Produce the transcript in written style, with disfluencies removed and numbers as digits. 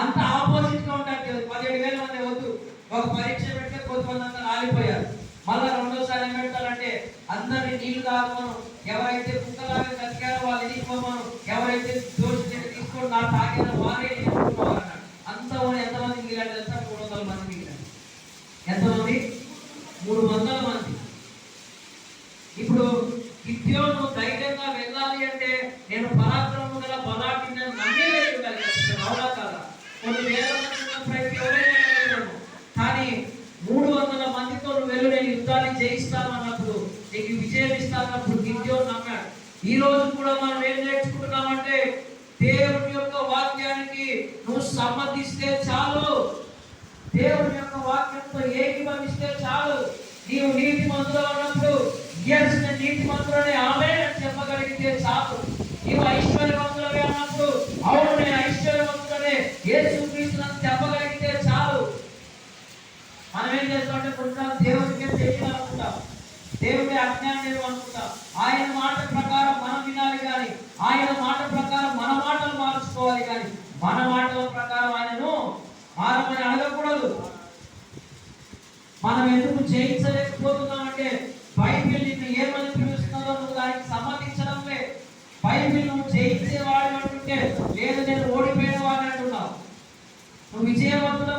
అంత ఆపోజిట్ గా ఉంటారు. 17,000 మంది వద్దు, ఒక పరీక్ష పెడితే కొంతమంది అంతా ఆగిపోయారు. మళ్ళా రెండోసారి ఏం పెడతారంటే అందరినీ నీళ్లు తాగమను, ఎవరైతే కుక్కలాగా కతికారో వాళ్ళు ఎదిగిపోమను, ఎవరైతే దోషి తీసుకొని నా తాగిన వారే ఎదుర్కోవాలన్నాడు. అంత ఎంతమంది మిగిలాడు తెలుసా? 300 మంది మిగిలాడు. ఎంతమంది? 300 మంది. ఇప్పుడు గిద్యోను ధైర్యంగా వెళ్ళాలి అంటే నేను పరాక్రమం గల బలాఢ్యుని నమ్మి వెళ్ళగలిగాను. అవునా కాదా? కొన్ని వేల మంది ఉన్నప్పుడైతే ఎవరైనా వెళ్ళగలము, కానీ 300 మందితో వెళ్ళు, నేను యుద్ధాన్ని జయిస్తాను అన్నప్పుడు, నీకు విజయం ఇస్తానన్నప్పుడు గిద్యోను నమ్మాడు. ఈ రోజు కూడా మనం ఏం నేర్చుకుంటున్నామంటే దేవుని యొక్క వాక్యానికి నువ్వు సమ్మతిస్తే చాలు, దేవుని యొక్క వాక్యంతో ఏకీభవిస్తే చాలు. నీవు నీతి మంత్రులు అన్నప్పుడు ఎస్ నేను నీతి మంత్రులని ఆమేన్ అని చెప్పగలిగితే చాలు. నీవు ఐశ్వర్యవంతులవే అన్నప్పుడు అవును నేను ఐశ్వర్యవంతులనే యేసుక్రీస్తుని చెప్పగలిగితే చాలు. మనం ఏం చేస్తామంటే కొంచెం దేవుడికి తెలియాలనుకుంటాం, దేవుడి అజ్ఞానం అనుకుంటాం. ఆయన మాట ప్రకారం మనం వినాలి కానీ, ఆయన మాట ప్రకారం మన మాటలు మార్చుకోవాలి కానీ, మన మాటల ప్రకారం ఆయనను మారమని అడగకూడదు. మనం ఎందుకు జయించలేకపోతున్నామంటే బైబిల్ నిన్ను ఏమని పిలుస్తున్నదో నువ్వు దానికి సమ్మతించడంలే. బైబిల్ నువ్వు జయించేవాడు అంటుంటే లేదు నేను ఓడిపోయిన వాడిని అంటున్నావు, నువ్వు విజయవంతుడు